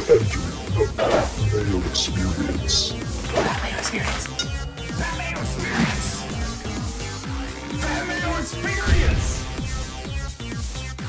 entering the Mayo Experience. That Mayo Experience. That Mayo Experience. That Mayo Experience.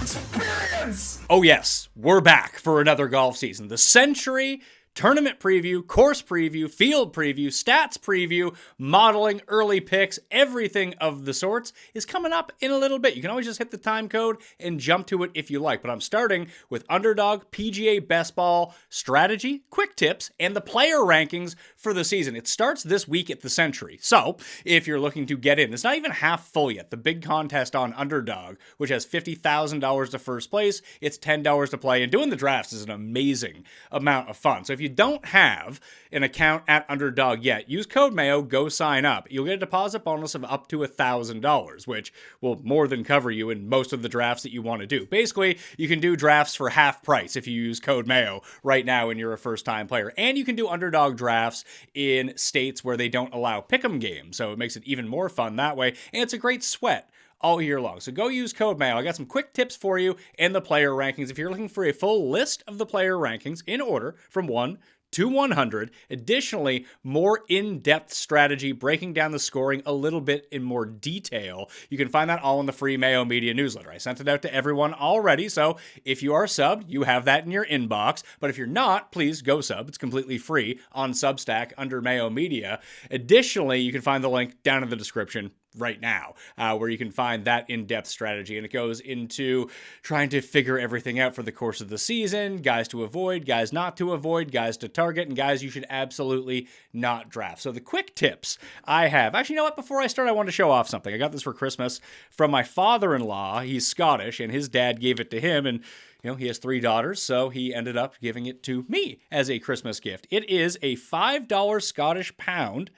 Experience. Oh yes, we're back for another golf season. The Sentry tournament preview, course preview, field preview, stats preview, modeling, early picks, everything of the sorts is coming up in a little bit. You can always just hit the time code and jump to it if you like. But I'm starting with Underdog PGA Best Ball strategy, quick tips, and the player rankings for the season. It starts this week at the Sentry. So if you're looking to get in, it's not even half full yet. The big contest on Underdog, which has $50,000 to first place, it's $10 to play. And doing the drafts is an amazing amount of fun. So if you don't have an account at Underdog yet, use code Mayo, go sign up. You'll get a deposit bonus of up to $1,000, which will more than cover you in most of the drafts that you want to do. Basically, you can do drafts for half price if you use code Mayo right now and you're a first-time player. And you can do Underdog drafts in states where they don't allow pick'em games, so it makes it even more fun that way. And it's a great sweat all year long. So go use code Mayo. I got some quick tips for you and the player rankings. If you're looking for a full list of the player rankings in order from 1 to 100, additionally, more in-depth strategy, breaking down the scoring a little bit in more detail. You can find that all in the free Mayo Media newsletter. I sent it out to everyone already, so if you are subbed, you have that in your inbox. But if you're not, please go sub. It's completely free on Substack under Mayo Media. Additionally, you can find the link down in the description right now, where you can find that in-depth strategy, and it goes into trying to figure everything out for the course of the season, guys to avoid, guys not to avoid, guys to target, and guys you should absolutely not draft. So the quick tips I have, actually, you know what, before I start, I want to show off something. I got this for Christmas from my father-in-law. He's Scottish, and his dad gave it to him, and he has 3 daughters, so he ended up giving it to me as a Christmas gift. It is a $5 Scottish pound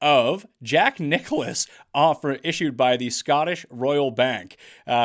of Jack Nicklaus issued by the Scottish Royal Bank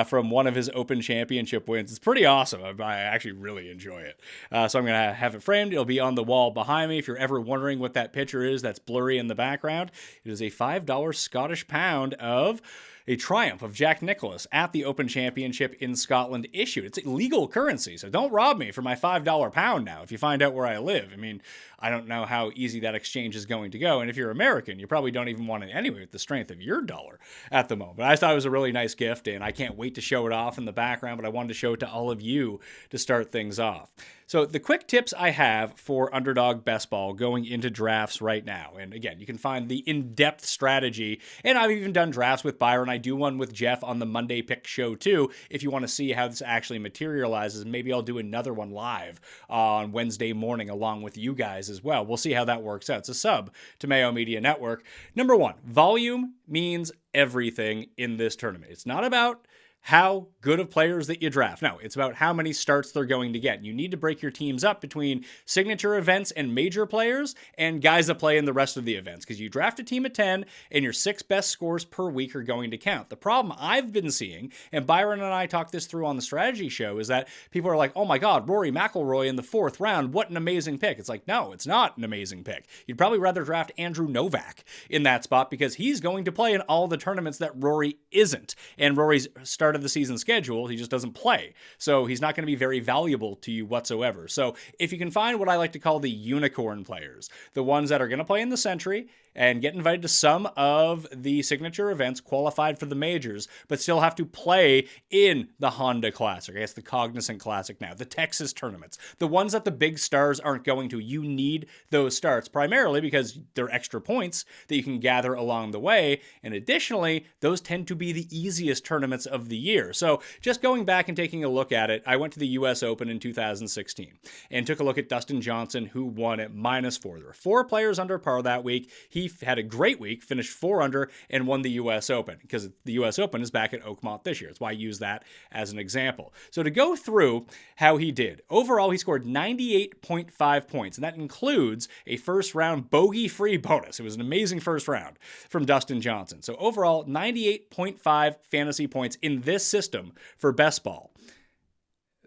from one of his Open Championship wins. It's pretty awesome. I actually really enjoy it. So I'm going to have it framed. It'll be on the wall behind me. If you're ever wondering what that picture is that's blurry in the background, it is a $5 Scottish pound of a triumph of Jack Nicklaus at the Open Championship in Scotland issued. It's legal currency, so don't rob me for my $5 pound now if you find out where I live. I mean, I don't know how easy that exchange is going to go, and if you're American, you probably don't even want it anyway with the strength of your dollar at the moment. But I thought it was a really nice gift, and I can't wait to show it off in the background, but I wanted to show it to all of you to start things off. So the quick tips I have for Underdog Best Ball going into drafts right now. And again, you can find the in-depth strategy. And I've even done drafts with Byron. I do one with Jeff on the Monday Pick Show too. If you want to see how this actually materializes, maybe I'll do another one live on Wednesday morning along with you guys as well. We'll see how that works out. It's a sub to Mayo Media Network. Number 1, volume means everything in this tournament. It's not about how good of players that you draft. No, it's about how many starts they're going to get. You need to break your teams up between signature events and major players and guys that play in the rest of the events, because you draft a team of 10 and your 6 best scores per week are going to count. The problem I've been seeing, and Byron and I talked this through on the strategy show, is that people are like, oh my God, Rory McIlroy in the 4th round, what an amazing pick. It's like, no, it's not an amazing pick. You'd probably rather draft Andrew Novak in that spot because he's going to play in all the tournaments that Rory isn't. And Rory's start of the season schedule, he just doesn't play. So he's not going to be very valuable to you whatsoever. So if you can find what I like to call the unicorn players, the ones that are going to play in the Sentry and get invited to some of the signature events, qualified for the majors, but still have to play in the Honda Classic, I guess the Cognizant Classic now, the Texas tournaments, the ones that the big stars aren't going to. You need those starts primarily because they're extra points that you can gather along the way. And additionally, those tend to be the easiest tournaments of the year. So just going back and taking a look at it, I went to the US Open in 2016 and took a look at Dustin Johnson, who won at -4. There were 4 players under par that week. He had a great week, finished 4 under, and won the US Open because the US Open is back at Oakmont this year. That's why I use that as an example. So to go through how he did, overall he scored 98.5 points, and that includes a first round bogey-free bonus. It was an amazing first round from Dustin Johnson. So overall, 98.5 fantasy points in this system for best ball.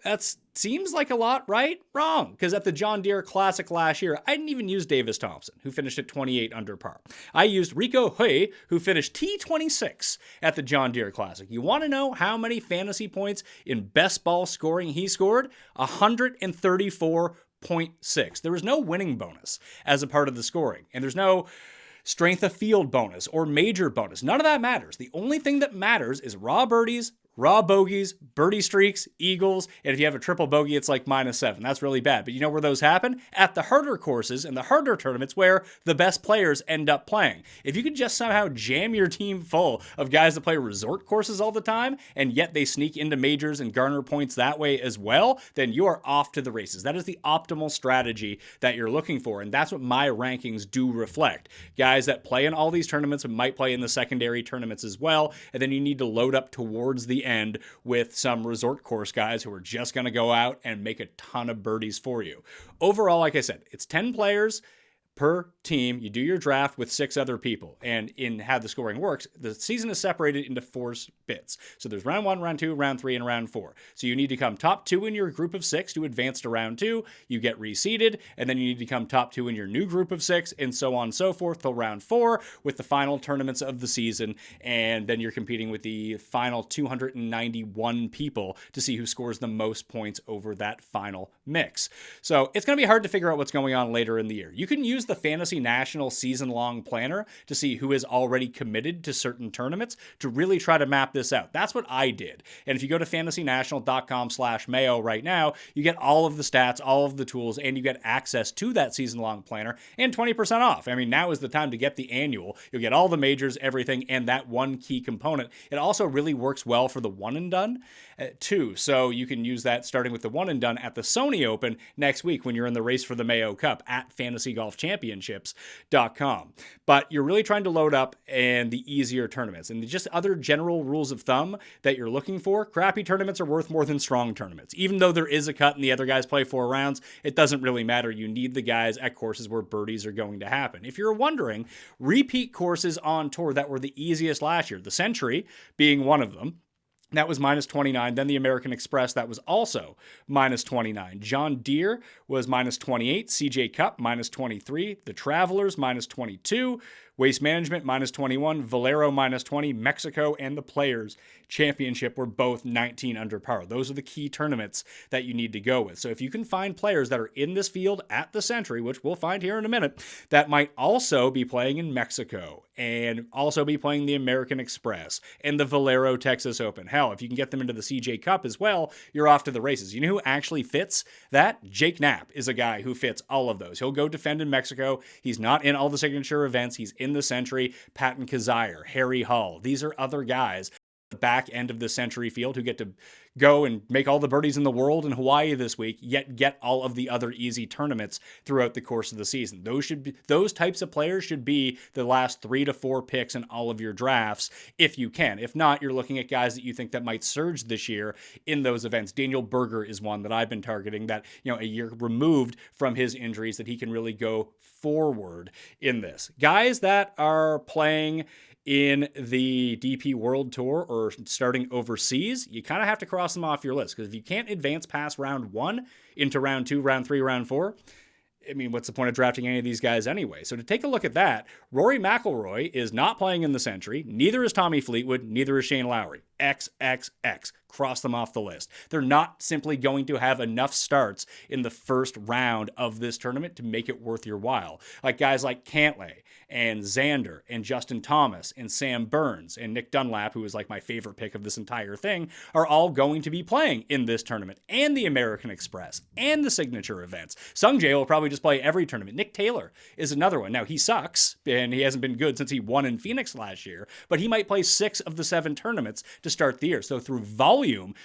That seems like a lot, right? Wrong, because at the John Deere Classic last year, I didn't even use Davis Thompson, who finished at 28 under par. I used Rico Hui, who finished T26 at the John Deere Classic. You want to know how many fantasy points in best ball scoring he scored? 134 0.6. There was no winning bonus as a part of the scoring, and there's no strength of field bonus or major bonus. None of that matters. The only thing that matters is raw birdies, raw bogeys, birdie streaks, eagles, and if you have a triple bogey, it's like -7. That's really bad. But you know where those happen? At the harder courses and the harder tournaments where the best players end up playing. If you could just somehow jam your team full of guys that play resort courses all the time, and yet they sneak into majors and garner points that way as well, then you are off to the races. That is the optimal strategy that you're looking for, and that's what my rankings do reflect. Guys that play in all these tournaments and might play in the secondary tournaments as well, and then you need to load up towards the end with some resort course guys who are just going to go out and make a ton of birdies for you. Overall, like I said, it's 10 players per team. You do your draft with 6 other people. And in how the scoring works, the season is separated into 4 bits. So there's round 1, round 2, round 3, and round 4. So you need to come top 2 in your group of 6 to advance to round 2. You get reseeded, and then you need to come top 2 in your new group of 6, and so on and so forth till round 4 with the final tournaments of the season. And then you're competing with the final 291 people to see who scores the most points over that final mix. So it's going to be hard to figure out what's going on later in the year. You can use the Fantasy National season-long planner to see who is already committed to certain tournaments to really try to map this out. That's what I did. And if you go to fantasynational.com/Mayo right now, you get all of the stats, all of the tools, and you get access to that season-long planner and 20% off. I mean, now is the time to get the annual. You'll get all the majors, everything, and that one key component. It also really works well for the one and done too. So you can use that starting with the one and done at the Sony Open next week when you're in the race for the Mayo Cup at fantasygolfchampionships.com. But you're really trying to load up and the easier tournaments. And just other general rules of thumb that you're looking for, crappy tournaments are worth more than strong tournaments. Even though there is a cut and the other guys play 4 rounds, it doesn't really matter. You need the guys at courses where birdies are going to happen. If you're wondering, repeat courses on tour that were the easiest last year, the Sentry being one of them, that was -29. Then the American Express, that was also -29. John Deere was -28. CJ Cup, -23. The Travelers, -22. Waste Management, -21. Valero, -20. Mexico and the Players Championship were both 19 under par. Those are the key tournaments that you need to go with. So if you can find players that are in this field at the Sentry, which we'll find here in a minute, that might also be playing in Mexico and also be playing the American Express and the Valero Texas Open. Hell, if you can get them into the CJ Cup as well, you're off to the races. You know who actually fits that? Jake Knapp is a guy who fits all of those. He'll go defend in Mexico. He's not in all the signature events. He's in the Sentry. Patton Kazire, Harry Hull. These are other guys the back end of the Sentry field who get to go and make all the birdies in the world in Hawaii this week, yet get all of the other easy tournaments throughout the course of the season. Those types of players should be the last 3 to 4 picks in all of your drafts if you can. If not, you're looking at guys that you think that might surge this year in those events. Daniel Berger is one that I've been targeting that, a year removed from his injuries, that he can really go forward in this. Guys that are playing in the DP World Tour or starting overseas, you kind of have to cross them off your list, because if you can't advance past round 1 into round 2, round 3, round 4, I mean, what's the point of drafting any of these guys anyway? So to take a look at that, Rory McIlroy is not playing in the Sentry. Neither is Tommy Fleetwood. Neither is Shane Lowry. XXX. Cross them off the list. They're not simply going to have enough starts in the first round of this tournament to make it worth your while. Like guys like Cantlay and Xander and Justin Thomas and Sam Burns and Nick Dunlap, who is like my favorite pick of this entire thing, are all going to be playing in this tournament and the American Express and the signature events. Sung Jae will probably just play every tournament. Nick Taylor is another one. Now, he sucks and he hasn't been good since he won in Phoenix last year, but he might play 6 of the 7 tournaments to start the year. So through volume,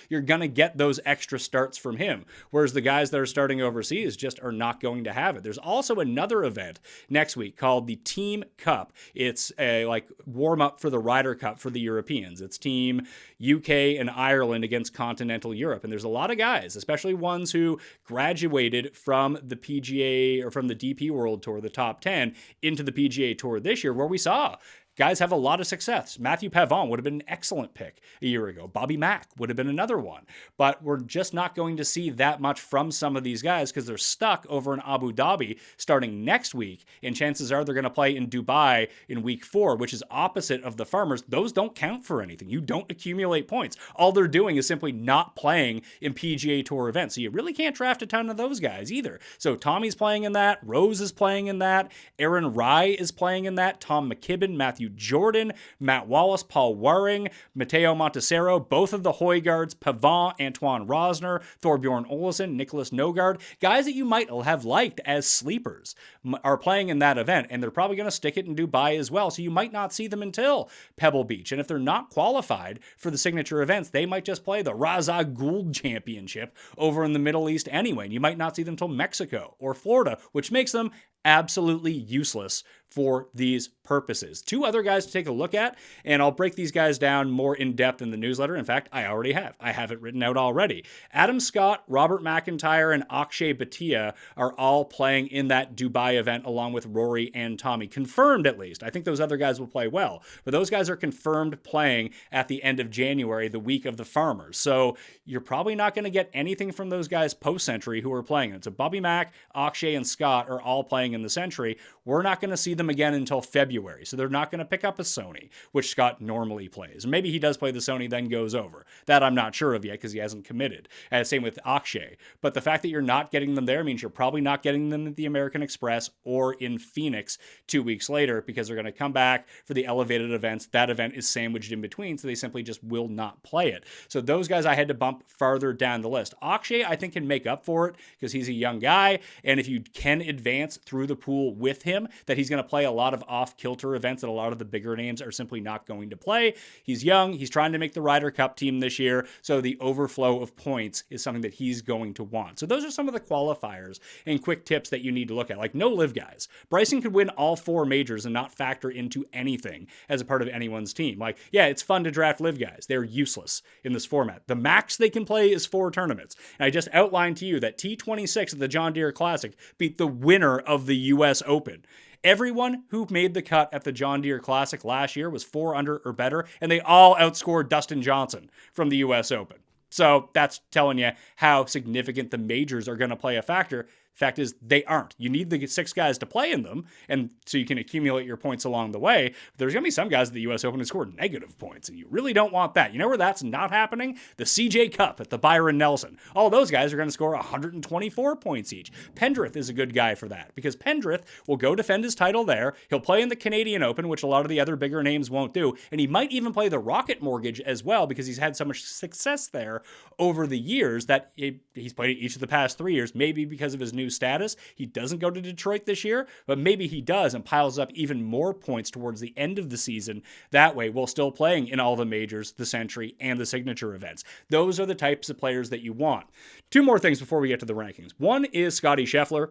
you're going to get those extra starts from him, whereas the guys that are starting overseas just are not going to have it. There's also another event next week called the Team Cup. It's a warm up for the Ryder Cup for the Europeans. It's Team UK and Ireland against continental Europe. And there's a lot of guys, especially ones who graduated from the PGA or from the DP World Tour, the top 10, into the PGA Tour this year, where we saw guys have a lot of success. Matthew Pavon would have been an excellent pick a year ago. Bobby Mack would have been another one. But we're just not going to see that much from some of these guys because they're stuck over in Abu Dhabi starting next week. And chances are they're going to play in Dubai in week 4, which is opposite of the Farmers. Those don't count for anything. You don't accumulate points. All they're doing is simply not playing in PGA Tour events. So you really can't draft a ton of those guys either. So Tommy's playing in that. Rose is playing in that. Aaron Rye is playing in that. Tom McKibben, Matthew Jordan, Matt Wallace, Paul Waring, Matteo Montesero, both of the Højgaards, Pavon, Antoine Rosner, Thorbjorn Olesen, Nicholas Nogard, guys that you might have liked as sleepers are playing in that event, and they're probably going to stick it in Dubai as well, so you might not see them until Pebble Beach. And if they're not qualified for the signature events, they might just play the Raza Gould Championship over in the Middle East anyway, and you might not see them until Mexico or Florida, which makes them absolutely useless for these purposes. 2 other guys to take a look at, and I'll break these guys down more in depth in the newsletter. In fact, I already have. I have it written out already. Adam Scott, Robert McIntyre, and Akshay Bhatia are all playing in that Dubai event along with Rory and Tommy. Confirmed, at least. I think those other guys will play well, but those guys are confirmed playing at the end of January, the week of the Farmers. So you're probably not going to get anything from those guys post-Sentry who are playing it. So Bobby Mack, Akshay, and Scott are all playing in the Sentry. We're not going to see them again until February, so they're not going to pick up a Sony, which Scott normally plays. Maybe he does play the Sony, then goes over. That I'm not sure of yet because he hasn't committed. Same with Akshay. But the fact that you're not getting them there means you're probably not getting them at the American Express or in Phoenix 2 weeks later because they're going to come back for the elevated events. That event is sandwiched in between, so they simply just will not play it. So those guys I had to bump farther down the list. Akshay, I think, can make up for it because he's a young guy, and if you can advance through the pool with him, that he's going to play a lot of off-kilter events that a lot of the bigger names are simply not going to play. He's young. He's trying to make the Ryder Cup team this year, so the overflow of points is something that he's going to want. So those are some of the qualifiers and quick tips that you need to look at. Like no live guys. Bryson could win all 4 majors and not factor into anything as a part of anyone's team. Like, yeah, it's fun to draft live guys. They're useless in this format. The max they can play is 4 tournaments. And I just outlined to you that T26 of the John Deere Classic beat the winner of the U.S. Open. Everyone who made the cut at the John Deere Classic last year was 4 under or better, and they all outscored Dustin Johnson from the U.S. Open. So that's telling you how significant the majors are going to play a factor. Fact is, they aren't. You need the 6 guys to play in them, and so you can accumulate your points along the way. But there's going to be some guys at the U.S. Open who scored negative points, and you really don't want that. You know where that's not happening? The CJ Cup at the Byron Nelson. All those guys are going to score 124 points each. Pendrith is a good guy for that, because Pendrith will go defend his title there. He'll play in the Canadian Open, which a lot of the other bigger names won't do, and he might even play the Rocket Mortgage as well, because he's had so much success there over the years that he's played it each of the past 3 years, maybe because of his new status. He doesn't go to Detroit this year, but maybe he does and piles up even more points towards the end of the season. That way, while still playing in all the majors, the Sentry, and the signature events. Those are the types of players that you want. 2 more things before we get to the rankings. One is Scotty Scheffler.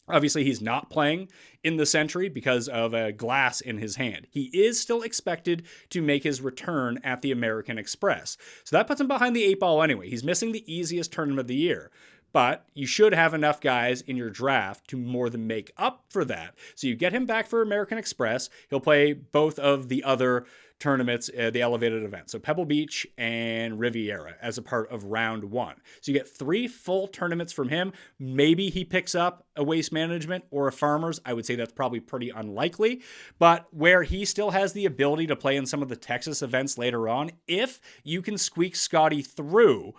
Obviously, he's not playing in the Sentry because of a glass in his hand. He is still expected to make his return at the American Express. So that puts him behind the 8 ball anyway. He's missing the easiest tournament of the year. But you should have enough guys in your draft to more than make up for that. So you get him back for American Express. He'll play both of the other tournaments, the elevated events. So Pebble Beach and Riviera as a part of round 1. So you get 3 full tournaments from him. Maybe he picks up a Waste Management or a Farmers. I would say that's probably pretty unlikely. But where he still has the ability to play in some of the Texas events later on, if you can squeak Scotty through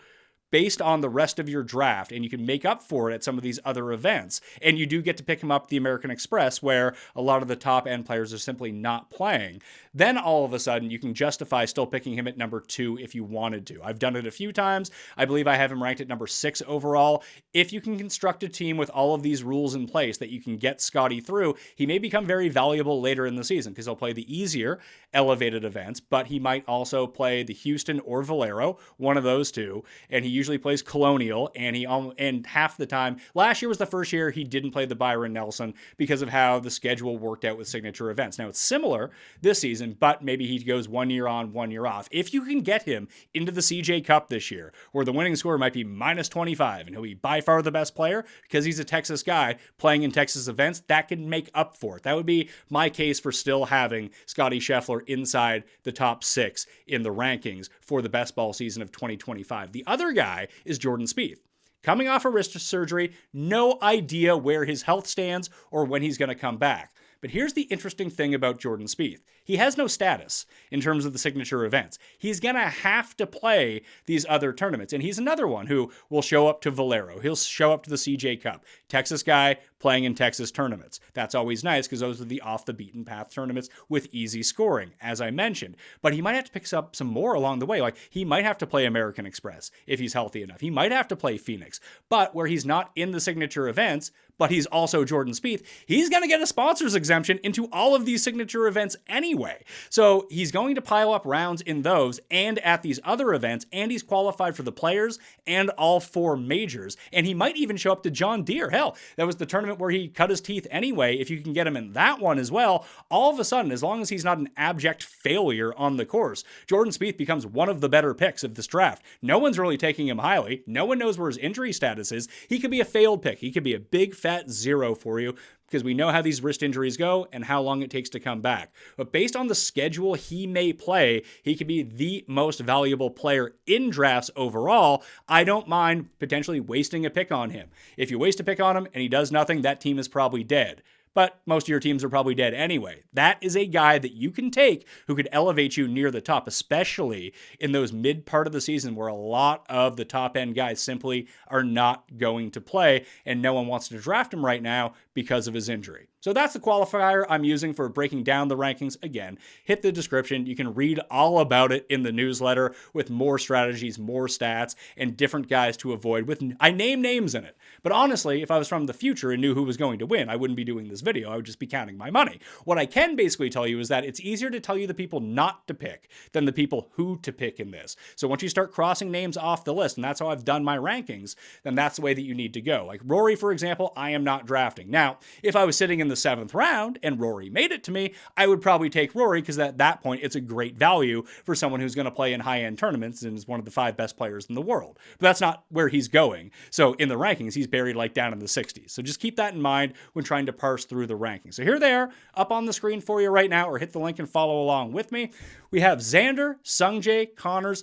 based on the rest of your draft, and you can make up for it at some of these other events. And you do get to pick him up at the American Express, where a lot of the top end players are simply not playing. Then all of a sudden, you can justify still picking him at number 2 if you wanted to. I've done it a few times. I believe I have him ranked at number 6 overall. If you can construct a team with all of these rules in place that you can get Scotty through, he may become very valuable later in the season because he'll play the easier elevated events, but he might also play the Houston or Valero, one of those 2, and he usually usually plays Colonial, and half the time, last year was the first year he didn't play the Byron Nelson because of how the schedule worked out with signature events. Now it's similar this season, but maybe he goes 1 year on, 1 year off. If you can get him into the CJ Cup this year, where the winning score might be minus 25, and he'll be by far the best player because he's a Texas guy playing in Texas events, that can make up for it. That would be my case for still having Scottie Scheffler inside the top 6 in the rankings for the best ball season of 2025. The other guy is Jordan Spieth. Coming off a wrist surgery, no idea where his health stands or when he's going to come back. But here's the interesting thing about Jordan Spieth. He has no status in terms of the signature events. He's going to have to play these other tournaments. And he's another one who will show up to Valero. He'll show up to the CJ Cup. Texas guy playing in Texas tournaments. That's always nice because those are the off the beaten path tournaments with easy scoring, as I mentioned. But he might have to pick up some more along the way. Like he might have to play American Express if he's healthy enough. He might have to play Phoenix. But where he's not in the signature events, but he's also Jordan Spieth, he's going to get a sponsor's exemption into all of these signature events anyway. So he's going to pile up rounds in those and at these other events, and he's qualified for the Players and all 4 majors. And he might even show up to John Deere. Hell, that was the tournament where he cut his teeth anyway. If you can get him in that one as well, all of a sudden, as long as he's not an abject failure on the course, Jordan Spieth becomes one of the better picks of this draft. No one's really taking him highly. No one knows where his injury status is. He could be a failed pick. He could be a big fat 0 for you because we know how these wrist injuries go and how long it takes to come back. But based on the schedule he may play, he could be the most valuable player in drafts overall. I don't mind potentially wasting a pick on him. If you waste a pick on him and he does nothing, that team is probably dead. But most of your teams are probably dead anyway. That is a guy that you can take who could elevate you near the top, especially in those mid part of the season where a lot of the top end guys simply are not going to play, and no one wants to draft him right now because of his injury. So that's the qualifier I'm using for breaking down the rankings. Again, hit the description. You can read all about it in the newsletter with more strategies, more stats, and different guys to avoid. I name names in it. But honestly, if I was from the future and knew who was going to win, I wouldn't be doing this video. I would just be counting my money. What I can basically tell you is that it's easier to tell you the people not to pick than the people who to pick in this. So once you start crossing names off the list, and that's how I've done my rankings, then that's the way that you need to go. Like Rory, for example, I am not drafting. Now, if I was sitting in the 7th round and Rory made it to me, I would probably take Rory because at that point, it's a great value for someone who's going to play in high-end tournaments and is one of the 5 best players in the world. But that's not where he's going. So in the rankings, he's buried like down in the 60s. So just keep that in mind when trying to parse through the rankings. So here they are up on the screen for you right now, or hit the link and follow along with me. We have Xander, Sungjae, Connors,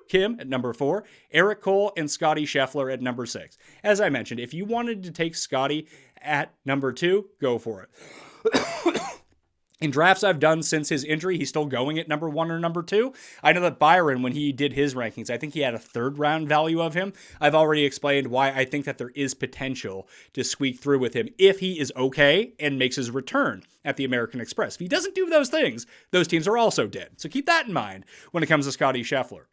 Kim at number 4, Eric Cole, and Scottie Scheffler at number 6. As I mentioned, if you wanted to take Scottie at number 2, go for it. In drafts I've done since his injury, he's still going at number 1 or number 2. I know that Byron, when he did his rankings, I think he had a 3rd round value of him. I've already explained why I think that there is potential to squeak through with him if he is okay and makes his return at the American Express. If he doesn't do those things, those teams are also dead. So keep that in mind when it comes to Scottie Scheffler.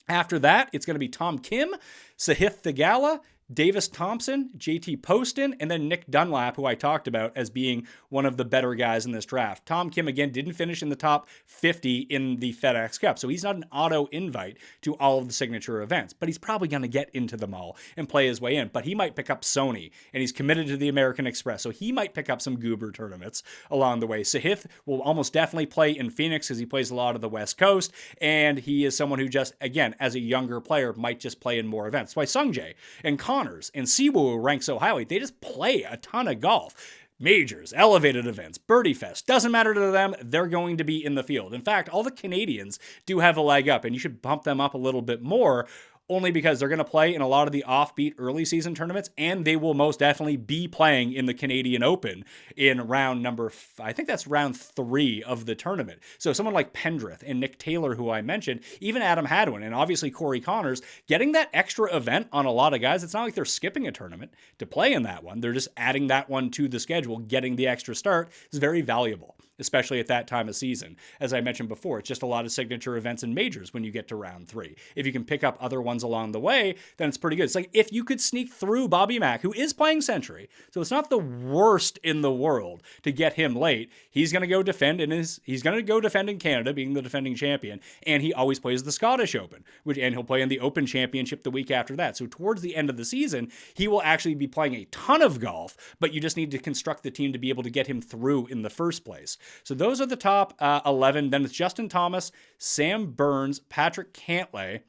After that, it's going to be Tom Kim, Sahith Theegala, Davis Thompson, JT Poston, and then Nick Dunlap, who I talked about as being one of the better guys in this draft. Tom Kim, again, didn't finish in the top 50 in the FedEx Cup, so he's not an auto invite to all of the signature events, but he's probably going to get into them all and play his way in. But he might pick up Sony, and he's committed to the American Express, so he might pick up some goober tournaments along the way. Sahith will almost definitely play in Phoenix because he plays a lot of the West Coast, and he is someone who just, again, as a younger player, might just play in more events. That's why Sungjae and Connors and Siwoo rank so highly. They just play a ton of golf. Majors, elevated events, Birdie Fest, doesn't matter to them. They're going to be in the field. In fact, all the Canadians do have a leg up, and you should bump them up a little bit more, only because they're going to play in a lot of the offbeat early season tournaments, and they will most definitely be playing in the Canadian Open in round number, I think that's round 3 of the tournament. So someone like Pendrith and Nick Taylor, who I mentioned, even Adam Hadwin, and obviously Corey Connors, getting that extra event on a lot of guys. It's not like they're skipping a tournament to play in that one. They're just adding that one to the schedule, getting the extra start is very valuable. especially at that time of season. As I mentioned before, it's just a lot of signature events and majors when you get to round 3. If you can pick up other ones along the way, then it's pretty good. It's like if you could sneak through Bobby Mack, who is playing Sentry, so it's not the worst in the world to get him late. He's going to go defend in Canada, being the defending champion, and he always plays the Scottish Open, and he'll play in the Open Championship the week after that. So towards the end of the season, he will actually be playing a ton of golf, but you just need to construct the team to be able to get him through in the first place. So those are the top 11. Then it's Justin Thomas, Sam Burns, Patrick Cantlay,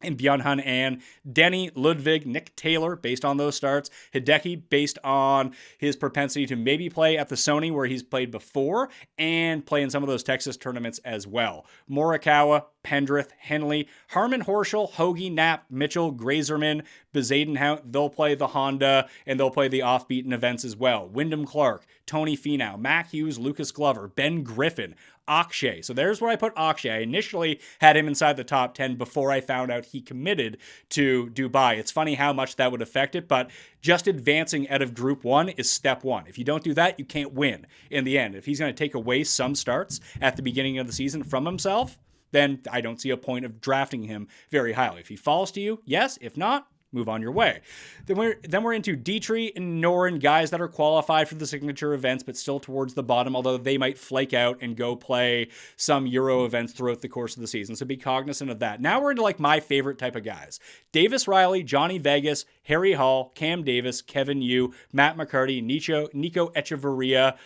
and Byung-Hun An, Denny, Ludwig, Nick Taylor, based on those starts, Hideki, based on his propensity to maybe play at the Sony where he's played before, and play in some of those Texas tournaments as well. Morikawa, Pendrith, Henley, Harmon, Horschel, Hoagie, Knapp, Mitchell, Grazerman, Bezadenhout, they'll play the Honda, and they'll play the off-beaten events as well. Wyndham Clark, Tony Finau, Mac Hughes, Lucas Glover, Ben Griffin, Akshay. So there's where I put Akshay. I initially had him inside the top 10 before I found out he committed to Dubai. It's funny how much that would affect it, but just advancing out of Group 1 is step 1. If you don't do that, you can't win in the end. If he's going to take away some starts at the beginning of the season from himself, then I don't see a point of drafting him very highly. If he falls to you, yes. If not, move on your way. Then we're into Dietrich and Noren, guys that are qualified for the signature events, but still towards the bottom, although they might flake out and go play some Euro events throughout the course of the season. So be cognizant of that. Now we're into like my favorite type of guys. Davis Riley, Johnny Vegas, Harry Hall, Cam Davis, Kevin Yu, Matt McCarty, Nico Echeverria,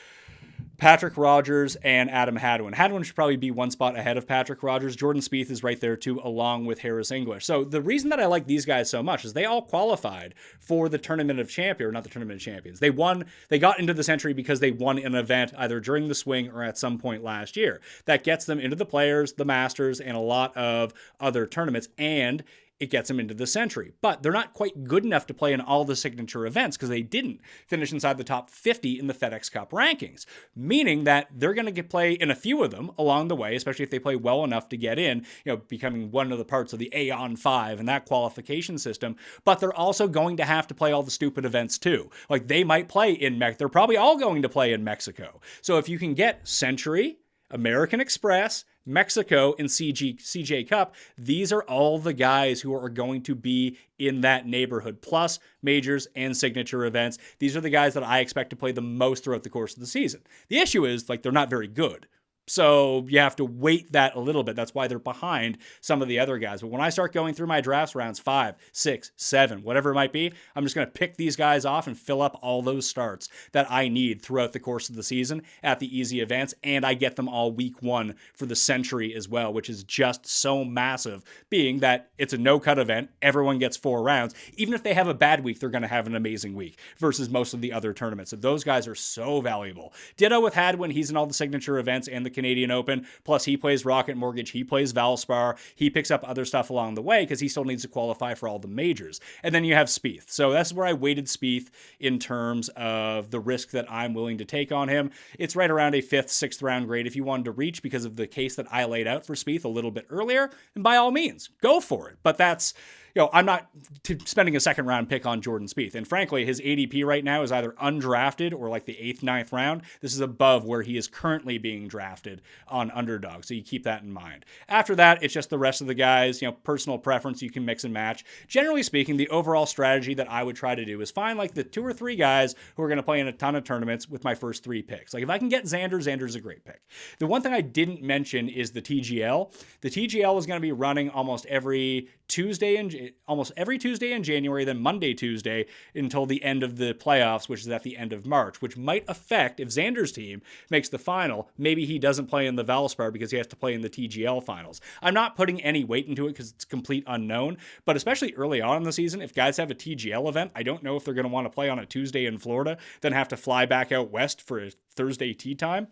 Patrick Rogers, and Adam Hadwin. Hadwin should probably be one spot ahead of Patrick Rogers. Jordan Spieth is right there too, along with Harris English. So the reason that I like these guys so much is they all qualified for the Tournament of Champions, or not the Tournament of Champions. They got into the Sentry because they won an event either during the swing or at some point last year. That gets them into the Players, the Masters, and a lot of other tournaments, and it gets them into the Sentry. But they're not quite good enough to play in all the signature events because they didn't finish inside the top 50 in the FedEx Cup rankings, meaning that they're going to play in a few of them along the way, especially if they play well enough to get in, becoming one of the parts of the Aon 5 and that qualification system. But they're also going to have to play all the stupid events too. Like they might play in Mexico. They're probably all going to play in Mexico. So if you can get Sentry, American Express, Mexico, and CJ Cup, these are all the guys who are going to be in that neighborhood, plus majors and signature events. These are the guys that I expect to play the most throughout the course of the season. The issue is, they're not very good. So you have to weight that a little bit. That's why they're behind some of the other guys. But when I start going through my drafts, rounds 5, 6, 7, whatever it might be, I'm just going to pick these guys off and fill up all those starts that I need throughout the course of the season at the easy events. And I get them all week 1 for the Sentry as well, which is just so massive, being that it's a no-cut event. Everyone gets 4 rounds. Even if they have a bad week, they're going to have an amazing week versus most of the other tournaments. So those guys are so valuable. Ditto with Hadwin. He's in all the signature events and the Canadian Open. Plus, he plays Rocket Mortgage. He plays Valspar. He picks up other stuff along the way because he still needs to qualify for all the majors. And then you have Spieth. So that's where I weighted Spieth in terms of the risk that I'm willing to take on him. It's right around a 5th, 6th round grade if you wanted to reach because of the case that I laid out for Spieth a little bit earlier. And by all means, go for it. But that's I'm not spending a second round pick on Jordan Spieth. And frankly, his ADP right now is either undrafted or like the 8th, 9th round. This is above where he is currently being drafted on Underdog. So you keep that in mind. After that, it's just the rest of the guys, personal preference. You can mix and match. Generally speaking, the overall strategy that I would try to do is find like the 2 or 3 guys who are going to play in a ton of tournaments with my first 3 picks. Like if I can get Xander's a great pick. The one thing I didn't mention is the TGL. The TGL is going to be running almost every Tuesday in January, then Monday, Tuesday until the end of the playoffs, which is at the end of March, which might affect if Xander's team makes the final. Maybe he doesn't play in the Valspar because he has to play in the TGL finals. I'm not putting any weight into it because it's complete unknown, but especially early on in the season, if guys have a TGL event, I don't know if they're going to want to play on a Tuesday in Florida, then have to fly back out west for a Thursday tee time.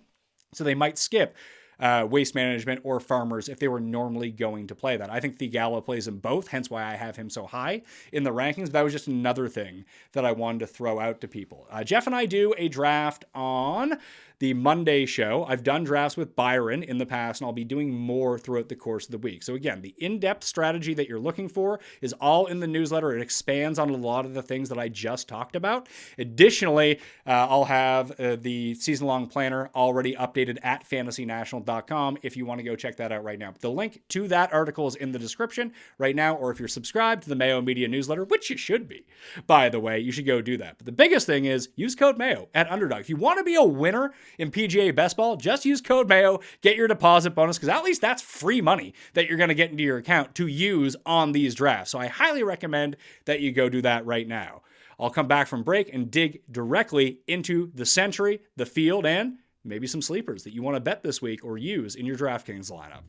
So they might skip Waste Management or Farmers if they were normally going to play that. I think Theegala plays in both, hence why I have him so high in the rankings. But that was just another thing that I wanted to throw out to people. Jeff and I do a draft on the Monday show. I've done drafts with Byron in the past, and I'll be doing more throughout the course of the week. So again, the in-depth strategy that you're looking for is all in the newsletter. It expands on a lot of the things that I just talked about. Additionally, I'll have the season-long planner already updated at fantasynational.com if you want to go check that out right now. The link to that article is in the description right now, or if you're subscribed to the Mayo Media newsletter, which you should be, by the way, you should go do that. But the biggest thing is use code Mayo at Underdog. If you want to be a winner in PGA Best Ball, just use code Mayo, get your deposit bonus, because at least that's free money that you're going to get into your account to use on these drafts. So I highly recommend that you go do that right now. I'll come back from break and dig directly into the Sentry, the field, and maybe some sleepers that you want to bet this week or use in your DraftKings lineup.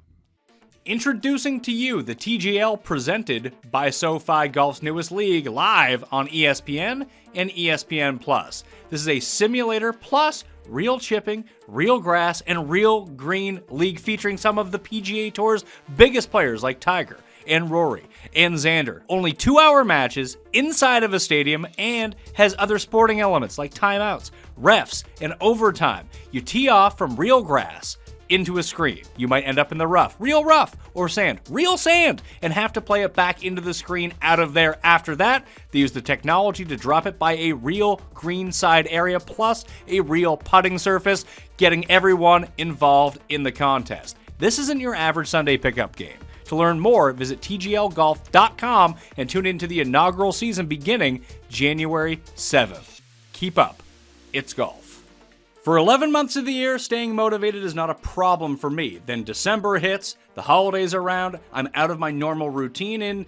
Introducing to you the TGL presented by SoFi Golf's newest league, live on ESPN and ESPN+. This is a simulator plus real chipping, real grass, and real green league featuring some of the PGA Tour's biggest players like Tiger and Rory and Xander. Only 2-hour matches inside of a stadium and has other sporting elements like timeouts, refs, and overtime. You tee off from real grass into a screen. You might end up in the rough, or sand, real sand, and have to play it back into the screen out of there after that. They use the technology to drop it by a real green side area plus a real putting surface, getting everyone involved in the contest. This isn't your average Sunday pickup game. To learn more, visit tglgolf.com and tune into the inaugural season beginning January 7th. Keep up. It's golf. For 11 months of the year, staying motivated is not a problem for me. Then December hits, the holidays are around, I'm out of my normal routine, and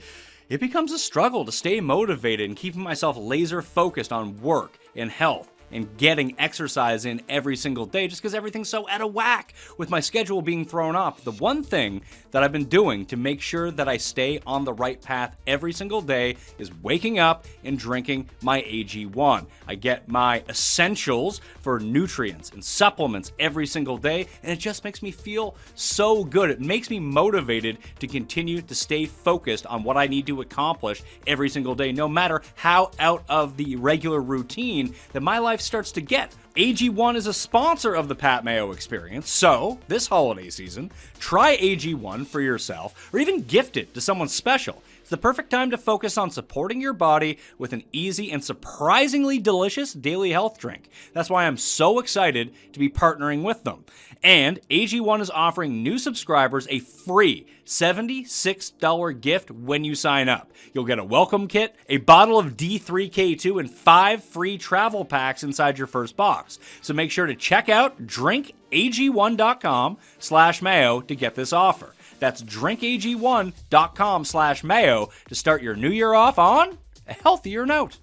it becomes a struggle to stay motivated and keeping myself laser focused on work and health and getting exercise in every single day just because everything's so out of whack with my schedule being thrown off. The one thing that I've been doing to make sure that I stay on the right path every single day is waking up and drinking my AG1. I get my essentials for nutrients and supplements every single day, and it just makes me feel so good. It makes me motivated to continue to stay focused on what I need to accomplish every single day, no matter how out of the regular routine that my life starts to get. AG1 is a sponsor of the Pat Mayo Experience, so this holiday season, try AG1 for yourself or even gift it to someone special. It's the perfect time to focus on supporting your body with an easy and surprisingly delicious daily health drink. That's why I'm so excited to be partnering with them. And AG1 is offering new subscribers a free $76 gift when you sign up. You'll get a welcome kit, a bottle of D3K2, and 5 free travel packs inside your first box. So make sure to check out drinkag1.com/Mayo to get this offer. That's drinkag1.com/Mayo to start your new year off on a healthier note.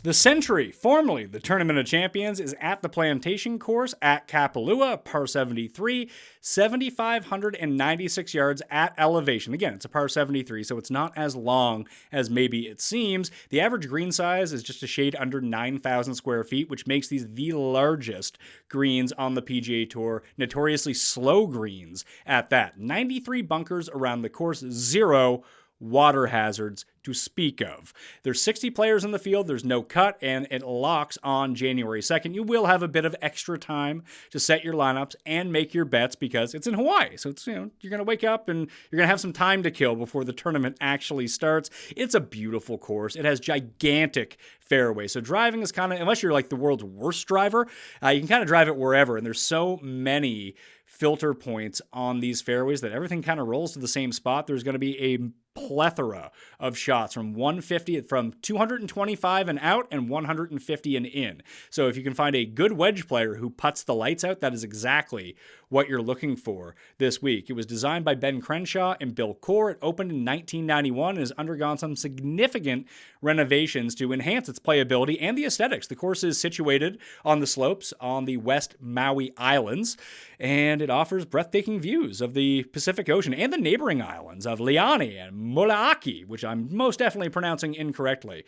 The Sentry, formerly the Tournament of Champions, is at the Plantation Course at Kapalua, par 73, 7,596 yards at elevation. Again, it's a par 73, so it's not as long as maybe it seems. The average green size is just a shade under 9,000 square feet, which makes these the largest greens on the PGA Tour, notoriously slow greens at that. 93 bunkers around the course, 0 water hazards to speak of. There's 60 players in the field, there's no cut, and it locks on January 2nd. You will have a bit of extra time to set your lineups and make your bets because it's in Hawaii. So it's, you're going to wake up and you're going to have some time to kill before the tournament actually starts. It's a beautiful course. It has gigantic fairways. So driving is kind of, unless you're like the world's worst driver, you can kind of drive it wherever. And there's so many filter points on these fairways that everything kind of rolls to the same spot. There's going to be a plethora of shots from 150, from 225 and out, and 150 and in. So if you can find a good wedge player who puts the lights out, that is exactly what you're looking for this week. It was designed by Ben Crenshaw and Bill Core. It opened in 1991 and has undergone some significant renovations to enhance its playability and the aesthetics. The course is situated on the slopes on the West Maui Islands, and it offers breathtaking views of the Pacific Ocean and the neighboring islands of Leone and Moloaki, which I'm most definitely pronouncing incorrectly.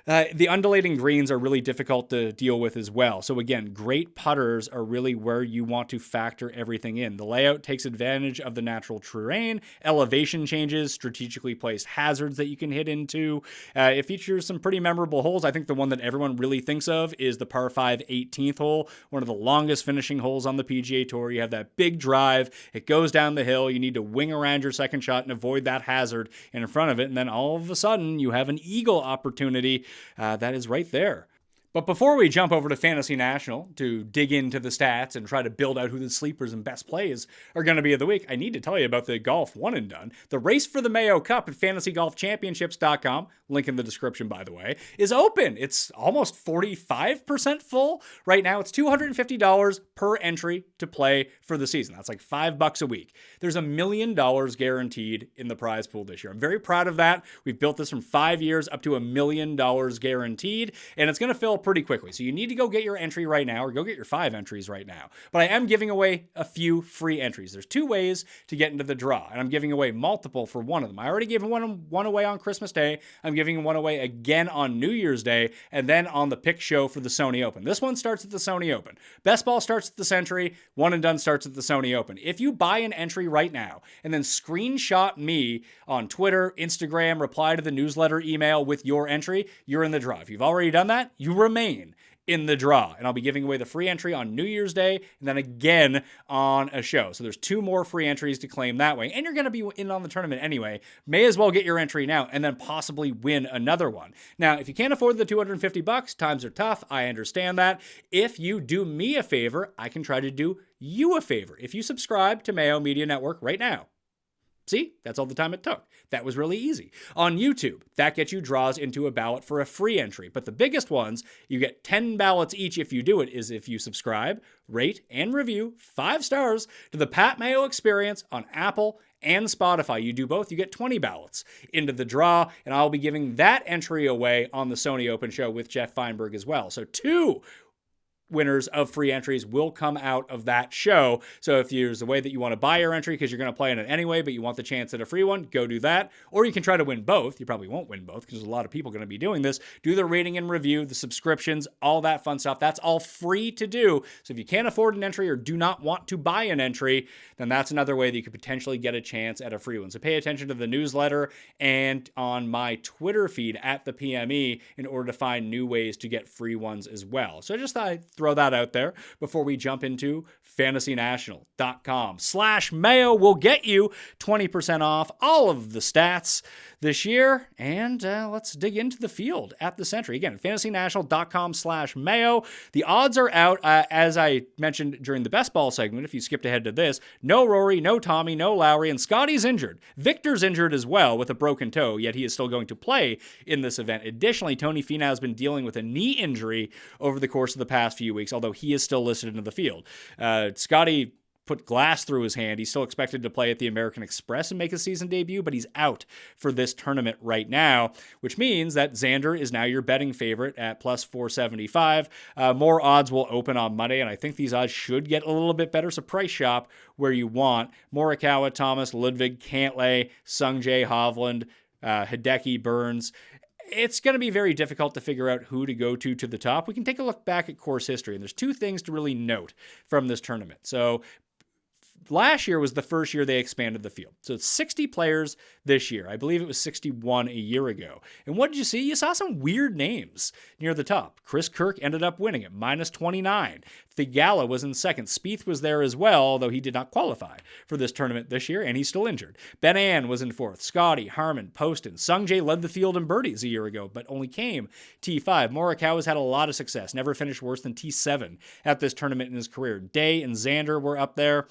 The undulating greens are really difficult to deal with as well. So again, great putters are really where you want to factor everything in. The layout takes advantage of the natural terrain, elevation changes, strategically placed hazards that you can hit into. It features some pretty memorable holes. I think the one that everyone really thinks of is the par 5 18th hole, one of the longest finishing holes on the PGA Tour. You have that big drive. It goes down the hill. You need to wing around your second shot and avoid that hazard in front of it. And then all of a sudden, you have an eagle opportunity that is right there. But before we jump over to Fantasy National to dig into the stats and try to build out who the sleepers and best plays are going to be of the week, I need to tell you about the golf one and done. The race for the Mayo Cup at fantasygolfchampionships.com, link in the description, by the way, is open. It's almost 45% full. Right now, it's $250 per entry to play for the season. That's like $5 a week. There's $1 million guaranteed in the prize pool this year. I'm very proud of that. We've built this from 5 years up to $1 million guaranteed, and it's going to fill pretty quickly. So you need to go get your entry right now, or go get your 5 entries right now. But I am giving away a few free entries. There's 2 ways to get into the draw, and I'm giving away multiple for one of them. I already gave one away on Christmas Day. I'm giving one away again on New Year's Day, and then on the pick show for the Sony Open. This one starts at the Sony Open. Best Ball starts at the Sentry. One and done starts at the Sony Open. If you buy an entry right now and then screenshot me on Twitter, Instagram, reply to the newsletter email with your entry, you're in the draw. If you've already done that, you remain in the draw. And I'll be giving away the free entry on New Year's Day and then again on a show. So there's 2 more free entries to claim that way. And you're going to be in on the tournament anyway. May as well get your entry now and then possibly win another one. Now, if you can't afford the $250, times are tough. I understand that. If you do me a favor, I can try to do you a favor. If you subscribe to Mayo Media Network right now, see, that's all the time it took. That was really easy. On YouTube, that gets you draws into a ballot for a free entry. But the biggest ones, you get 10 ballots each if you do it, is if you subscribe, rate, and review 5 stars to the Pat Mayo Experience on Apple and Spotify. You do both, you get 20 ballots into the draw, and I'll be giving that entry away on the Sony Open show with Jeff Feinberg as well. So 2 winners of free entries will come out of that show. So if there's a way that you want to buy your entry because you're going to play in it anyway, but you want the chance at a free one, go do that. Or you can try to win both. You probably won't win both because there's a lot of people going to be doing this. Do the rating and review, the subscriptions, all that fun stuff. That's all free to do. So if you can't afford an entry or do not want to buy an entry, then that's another way that you could potentially get a chance at a free one. So pay attention to the newsletter and on my Twitter feed at the PME in order to find new ways to get free ones as well. So just thought I'd throw that out there before we jump into fantasynational.com/Mayo will get you 20% off all of the stats this year. And let's dig into the field at the Sentry. Again, fantasynational.com/Mayo. The odds are out. As I mentioned during the best ball segment, if you skipped ahead to this, no Rory, no Tommy, no Lowry, and Scotty's injured. Victor's injured as well with a broken toe, yet he is still going to play in this event. Additionally, Tony Finau has been dealing with a knee injury over the course of the past few weeks, although he is still listed into the field. Scotty put glass through his hand. He's still expected to play at the American Express and make his season debut, but he's out for this tournament right now, which means that Xander is now your betting favorite at plus 475. More odds will open on Monday, and I think these odds should get a little bit better, so price shop where you want. Morikawa, Thomas, Ludwig, Cantlay, Sungjae, Hovland, Hideki, Burns. It's going to be very difficult to figure out who to go to the top. We can take a look back at course history, and there's 2 things to really note from this tournament. So last year was the first year they expanded the field. So it's 60 players this year. I believe it was 61 a year ago. And what did you see? You saw some weird names near the top. Chris Kirk ended up winning at minus 29. Thigala was in second. Spieth was there as well, although he did not qualify for this tournament this year, and he's still injured. Ben An was in fourth. Scotty, Harman, Poston. Sungjae led the field in birdies a year ago, but only came T5. Morikawa's had a lot of success. Never finished worse than T7 at this tournament in his career. Day and Xander were up there.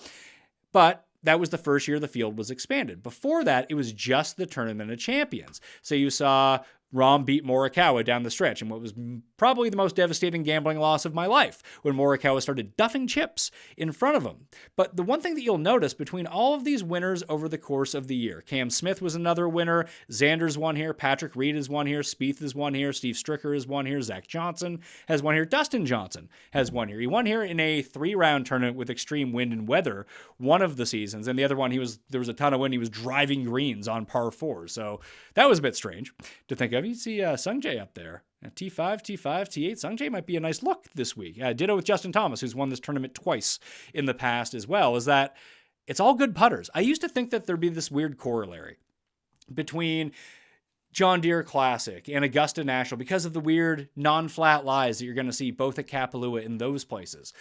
But that was the first year the field was expanded. Before that, it was just the Tournament of Champions. So you saw Rahm beat Morikawa down the stretch in what was probably the most devastating gambling loss of my life when Morikawa started duffing chips in front of him. But the one thing that you'll notice between all of these winners over the course of the year, Cam Smith was another winner, Xander's won here, Patrick Reed is one here, Spieth is one here, Steve Stricker is one here, Zach Johnson has one here, Dustin Johnson has one here. He won here in a 3-round tournament with extreme wind and weather one of the seasons, and the other one there was a ton of wind. He was driving greens on par 4, so that was a bit strange to think of. you see Sungjae up there. T5, T5, T8. Sungjae might be a nice look this week. Ditto with Justin Thomas, who's won this tournament twice in the past as well, is that it's all good putters. I used to think that there'd be this weird corollary between John Deere Classic and Augusta National because of the weird non-flat lies that you're going to see both at Kapalua in those places.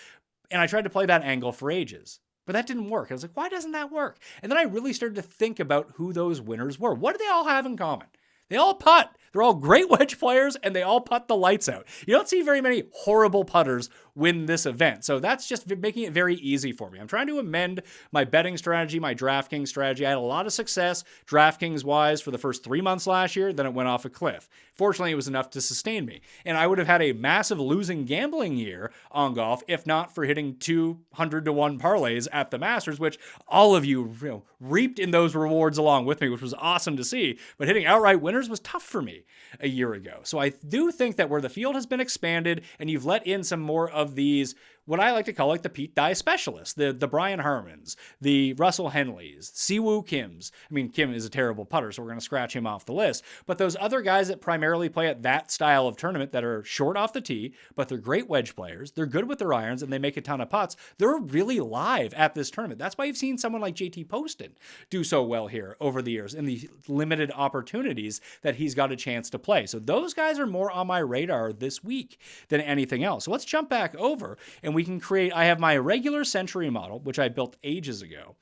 And I tried to play that angle for ages, but that didn't work. I was like, why doesn't that work? And then I really started to think about who those winners were. What do they all have in common? They all putt. They're all great wedge players, and they all putt the lights out. You don't see very many horrible putters win this event. So that's just making it very easy for me. I'm trying to amend my betting strategy, my DraftKings strategy. I had a lot of success DraftKings-wise for the first 3 months last year. Then it went off a cliff. Fortunately, it was enough to sustain me. And I would have had a massive losing gambling year on golf if not for hitting 200-to-1 parlays at the Masters, which all of you reaped in those rewards along with me, which was awesome to see. But hitting outright winners was tough for me a year ago. So I do think that where the field has been expanded and you've let in some more of these, what I like to call like the Pete Dye specialists, the Brian Harmons, the Russell Henleys, Siwoo Kims. I mean, Kim is a terrible putter, so we're going to scratch him off the list. But those other guys that primarily play at that style of tournament that are short off the tee, but they're great wedge players, they're good with their irons, and they make a ton of putts, they're really live at this tournament. That's why you've seen someone like JT Poston do so well here over the years in the limited opportunities that he's got a chance to play. So those guys are more on my radar this week than anything else. So let's jump back over and we can create, I have my regular Sentry model, which I built ages ago.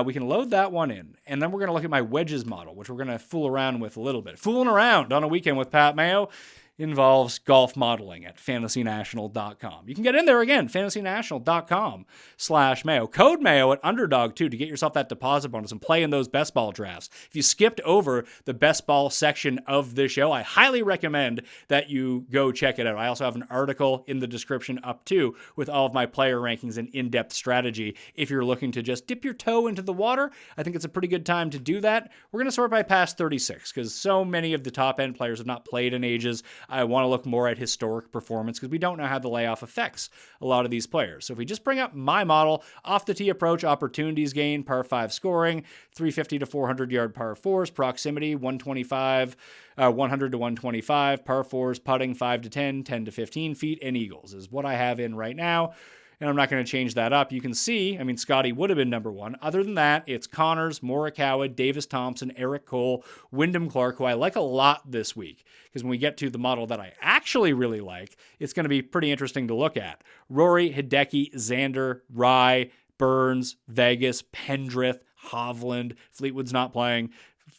We can load that one in, and then we're going to look at my wedges model, which we're going to fool around with a little bit. Fooling around on a weekend with Pat Mayo involves golf modeling at fantasynational.com. You can get in there again, fantasynational.com/Mayo. Code Mayo at Underdog too to get yourself that deposit bonus and play in those best ball drafts. If you skipped over the best ball section of this show, I highly recommend that you go check it out. I also have an article in the description up too with all of my player rankings and in-depth strategy. If you're looking to just dip your toe into the water, I think it's a pretty good time to do that. We're going to sort by past 36 because so many of the top end players have not played in ages. I want to look more at historic performance because we don't know how the layoff affects a lot of these players. So if we just bring up my model, off the tee approach, opportunities gain, par 5 scoring, 350 to 400 yard par 4s, proximity 125, 100 to 125, par 4s, putting 5 to 10, 10 to 15 feet, and eagles is what I have in right now. And I'm not going to change that up. You can see, I mean, Scotty would have been number one. Other than that, it's Connors, Morikawa, Davis Thompson, Eric Cole, Wyndham Clark, who I like a lot this week. Because when we get to the model that I actually really like, it's going to be pretty interesting to look at. Rory, Hideki, Xander, Rye, Burns, Vegas, Pendrith, Hovland, Fleetwood's not playing,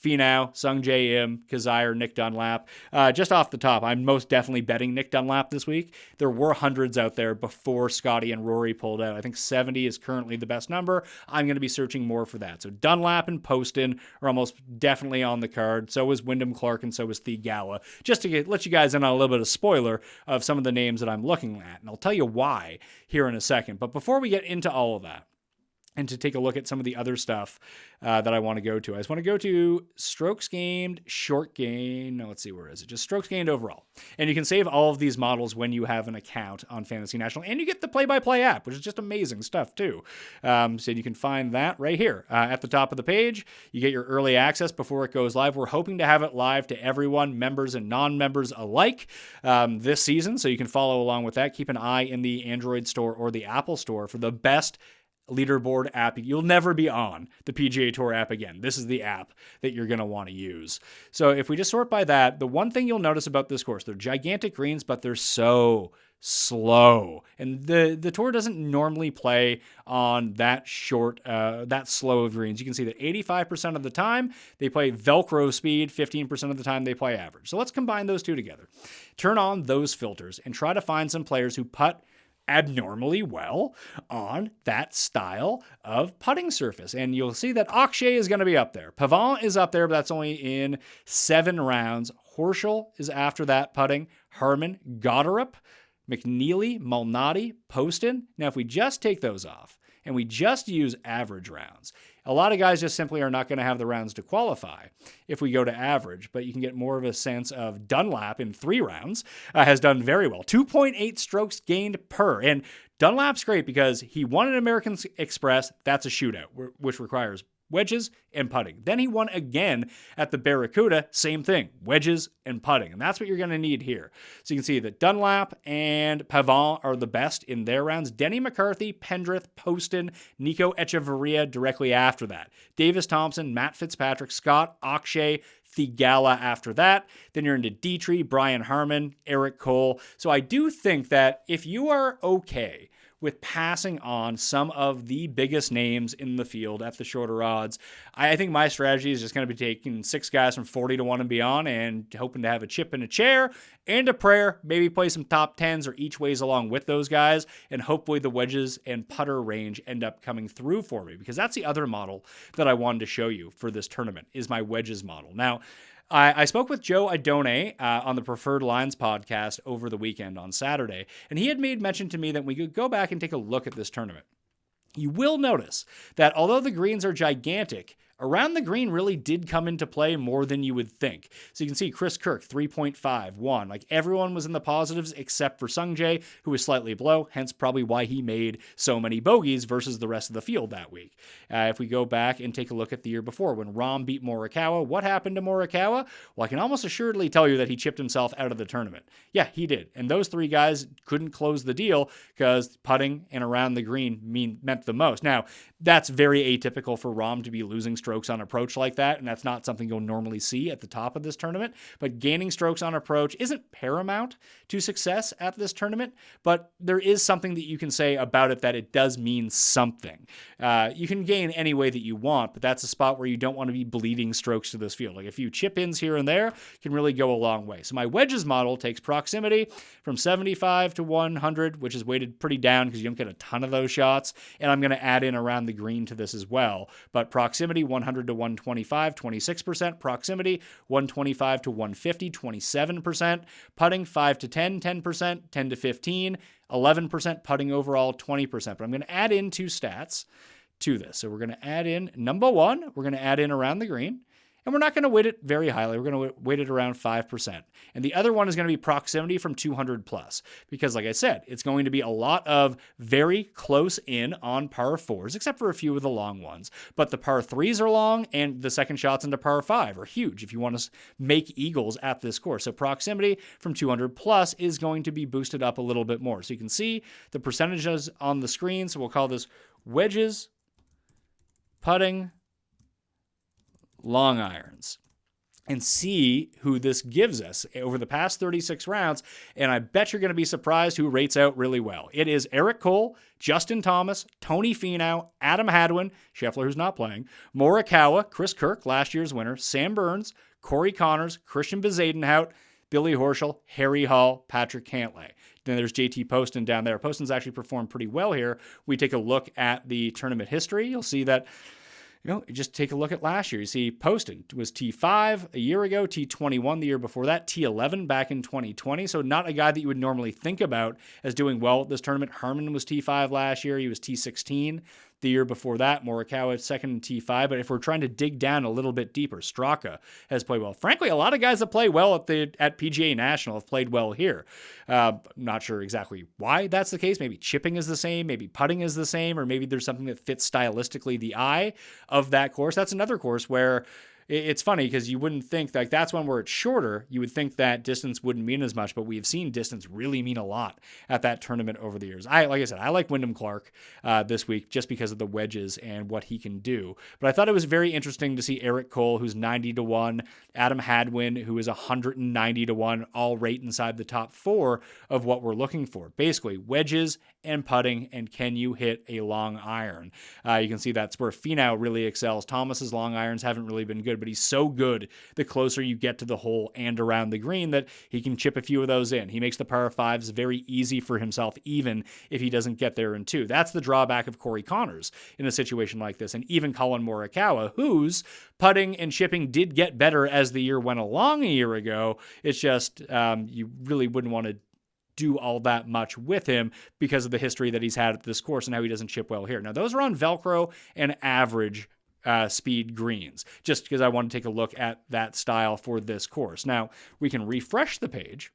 Finau, Sungjae Im, Kazire, Nick Dunlap. Just off the top, I'm most definitely betting Nick Dunlap this week. There were hundreds out there before Scotty and Rory pulled out. I think 70 is currently the best number. I'm going to be searching more for that. So Dunlap and Poston are almost definitely on the card. So is Wyndham Clark and so is Theegala. Just to let you guys in on a little bit of spoiler of some of the names that I'm looking at. And I'll tell you why here in a second. But before we get into all of that, and to take a look at some of the other stuff that I want to go to. I just want to go to strokes gained, short gain. No, let's see, where is it? Just strokes gained overall. And you can save all of these models when you have an account on Fantasy National. And you get the play-by-play app, which is just amazing stuff too. So you can find that right here at the top of the page. You get your early access before it goes live. We're hoping to have it live to everyone, members and non-members alike, this season. So you can follow along with that. Keep an eye in the Android store or the Apple store for the best leaderboard app. You'll never be on the PGA Tour app again. This is the app that you're going to want to use. So if we just sort by that, the one thing you'll notice about this course, they're gigantic greens, but they're so slow. And the tour doesn't normally play on that short, that slow of greens. You can see that 85% of the time they play Velcro speed, 15% of the time they play average. So let's combine those two together. Turn on those filters and try to find some players who putt abnormally well on that style of putting surface. And you'll see that Akshay is going to be up there. Pavon is up there, but that's only in 7 rounds. Horschel is after that putting. Harmon, Goddard, McNeely, Malnati, Poston. Now, if we just take those off and we just use average rounds, a lot of guys just simply are not going to have the rounds to qualify if we go to average, but you can get more of a sense of Dunlap in 3 rounds has done very well. 2.8 strokes gained per. And Dunlap's great because he won an American Express. That's a shootout, which requires wedges and putting. Then he won again at the Barracuda, same thing, wedges and putting. And that's what you're going to need here. So you can see that Dunlap and Pavon are the best in their rounds. Denny McCarthy, Pendrith, Poston, Nico Echeverria directly after that. Davis Thompson, Matt Fitzpatrick, Scott, Akshay, Thigala after that. Then you're into Dietrich, Brian Harmon, Eric Cole. So I do think that if you are okay with passing on some of the biggest names in the field at the shorter odds, I think my strategy is just going to be taking 6 guys from 40 to 1 and beyond and hoping to have a chip in a chair and a prayer, maybe play some top 10s or each ways along with those guys, and hopefully the wedges and putter range end up coming through for me, because that's the other model that I wanted to show you for this tournament is my wedges model. Now, I spoke with Joe Idone on the Preferred Lines podcast over the weekend on Saturday, and he had made mention to me that we could go back and take a look at this tournament. You will notice that although the greens are gigantic, around the green really did come into play more than you would think. So you can see Chris Kirk, 3.5, 1. Like everyone was in the positives except for Sungjae, who was slightly below, hence probably why he made so many bogeys versus the rest of the field that week. If we go back and take a look at the year before, when Rahm beat Morikawa, what happened to Morikawa? Well, I can almost assuredly tell you that he chipped himself out of the tournament. Yeah, he did. And those 3 guys couldn't close the deal because putting and around the green meant the most. Now, that's very atypical for Rahm to be losing strokes on approach like that, and that's not something you'll normally see at the top of this tournament. But gaining strokes on approach isn't paramount to success at this tournament, but there is something that you can say about it that it does mean something. You can gain any way that you want, but that's a spot where you don't want to be bleeding strokes to this field. Like a few chip-ins here and there can really go a long way. So my wedges model takes proximity from 75 to 100, which is weighted pretty down because you don't get a ton of those shots, and I'm going to add in around the green to this as well. But proximity 100 to 125, 26%. Proximity 125 to 150, 27%. Putting 5 to 10, 10%. 10 to 15, 11%. Putting overall 20%. But I'm going to add in 2 stats to this. So we're going to add in number 1. We're going to add in around the green. And we're not going to weight it very highly. We're going to weight it around 5%. And the other one is going to be proximity from 200 plus. Because like I said, it's going to be a lot of very close in on par 4s, except for a few of the long ones. But the par 3s are long, and the second shots into par 5 are huge if you want to make eagles at this course. So proximity from 200 plus is going to be boosted up a little bit more. So you can see the percentages on the screen. So we'll call this wedges, putting, long irons, and see who this gives us over the past 36 rounds. And I bet you're going to be surprised who rates out really well. It is Eric Cole, Justin Thomas, Tony Finau, Adam Hadwin, Scheffler, who's not playing, Morikawa, Chris Kirk, last year's winner, Sam Burns, Corey Connors, Christian Bezuidenhout, Billy Horschel, Harry Hall, Patrick Cantlay. Then there's JT Poston down there. Poston's actually performed pretty well here. We take a look at the tournament history. You'll see that just take a look at last year. You see Poston was T5 a year ago, T21 the year before that, T11 back in 2020. So not a guy that you would normally think about as doing well at this tournament. Harmon was T5 last year. He was T16 the year before that. Morikawa second in T5. But if we're trying to dig down a little bit deeper, Straka has played well. Frankly, a lot of guys that play well at PGA National have played well here. Not sure exactly why that's the case. Maybe chipping is the same, maybe putting is the same, or maybe there's something that fits stylistically the eye of that course. That's another course where it's funny because you wouldn't think like that's one where it's shorter. You would think that distance wouldn't mean as much, but we've seen distance really mean a lot at that tournament over the years. Like I said, I like Wyndham Clark this week just because of the wedges and what he can do. But I thought it was very interesting to see Eric Cole, who's 90 to 1, Adam Hadwin, who is 190 to 1, all right inside the top 4 of what we're looking for. Basically, wedges and putting, and can you hit a long iron? You can see that's where Finau really excels. Thomas's long irons haven't really been good, but he's so good the closer you get to the hole and around the green that he can chip a few of those in. He makes the par 5s very easy for himself, even if he doesn't get there in 2. That's the drawback of Corey Connors in a situation like this, and even Colin Morikawa, whose putting and chipping did get better as the year went along a year ago. It's just you really wouldn't want to do all that much with him because of the history that he's had at this course and how he doesn't chip well here. Now, those are on Velcro and average speed greens, just because I want to take a look at that style for this course. Now, we can refresh the page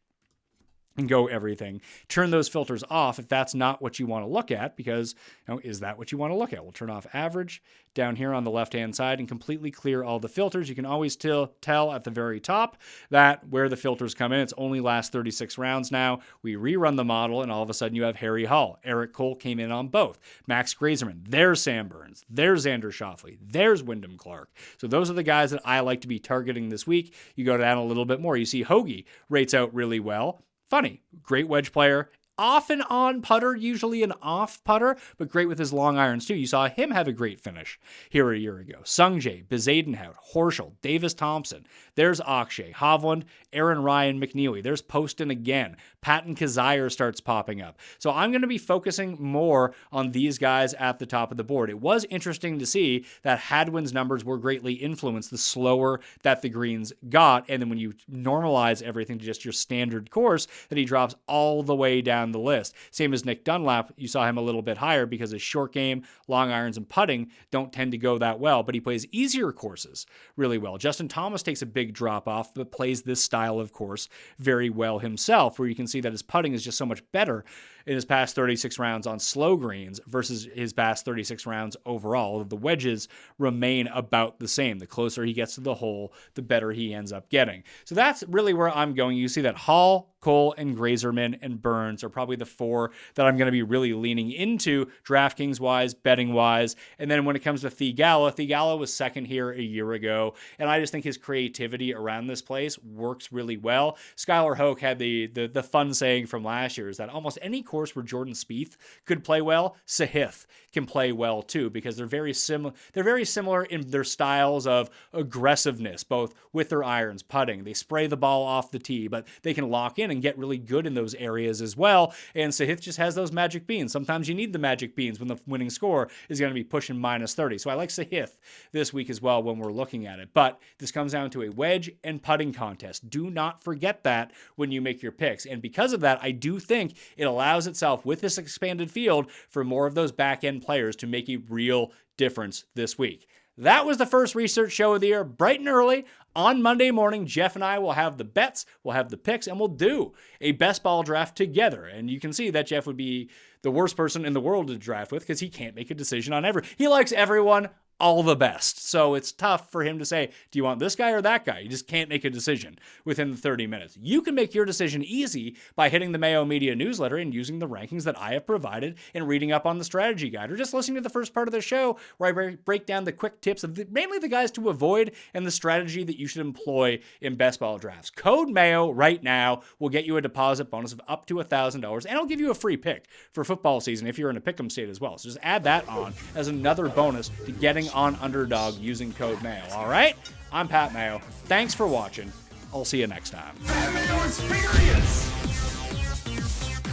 and go everything. Turn those filters off if that's not what you want to look at, because is that what you want to look at? We'll turn off average down here on the left-hand side and completely clear all the filters. You can always tell at the very top that where the filters come in. It's only last 36 rounds now. We rerun the model, and all of a sudden you have Harry Hall. Eric Cole came in on both. Max Grazerman. There's Sam Burns. There's Xander Schauffele. There's Wyndham Clark. So those are the guys that I like to be targeting this week. You go down a little bit more. You see Hoagie rates out really well. Funny, great wedge player, often on putter, usually an off putter, but great with his long irons too. You saw him have a great finish here a year ago. Sungjae, Bezadenhout, Horschel, Davis Thompson. There's Akshay, Hovland, Aaron Ryan, McNeely. There's Poston again. Patton Kazire starts popping up. So I'm going to be focusing more on these guys at the top of the board. It was interesting to see that Hadwin's numbers were greatly influenced the slower that the greens got, and then when you normalize everything to just your standard course, that he drops all the way down the list. Same as Nick Dunlap, you saw him a little bit higher because his short game, long irons, and putting don't tend to go that well, but he plays easier courses really well. Justin Thomas takes a big drop off, but plays this style of course very well himself, where you can see that his putting is just so much better in his past 36 rounds on slow greens versus his past 36 rounds overall. The wedges remain about the same. The closer he gets to the hole, the better he ends up getting. So that's really where I'm going. You see that Hall, Cole, and Grazerman and Burns are probably the four that I'm going to be really leaning into DraftKings-wise, betting-wise. And then when it comes to Theegala was second here a year ago, and I just think his creativity around this place works really well. Skylar Hoke had the fun saying from last year is that almost any course where Jordan Spieth could play well, Sahith can play well too, because they're very similar. They're very similar in their styles of aggressiveness, both with their irons, putting. They spray the ball off the tee, but they can lock in and get really good in those areas as well. And Sahith just has those magic beans. Sometimes you need the magic beans when the winning score is going to be pushing minus 30. So I like Sahith this week as well when we're looking at it. But this comes down to a wedge and putting contest. Do not forget that when you make your picks. And because of that, I do think it allows itself with this expanded field for more of those back end players to make a real difference this week. That was the first research show of the year, bright and early. On Monday morning, Jeff and I will have the bets, we'll have the picks, and we'll do a best ball draft together. And you can see that Jeff would be the worst person in the world to draft with because he can't make a decision on He likes everyone all the best. So it's tough for him to say, do you want this guy or that guy? You just can't make a decision within the 30 minutes. You can make your decision easy by hitting the Mayo Media newsletter and using the rankings that I have provided and reading up on the strategy guide, or just listening to the first part of the show where I break down the quick tips of mainly the guys to avoid and the strategy that you should employ in best ball drafts. Code Mayo right now will get you a deposit bonus of up to $1,000, and I'll give you a free pick for football season if you're in a pick'em state as well. So just add that on as another bonus to getting on Underdog using code Mayo. All right? I'm Pat Mayo. Thanks for watching. I'll see you next time. Mayo experience!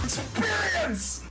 Experience!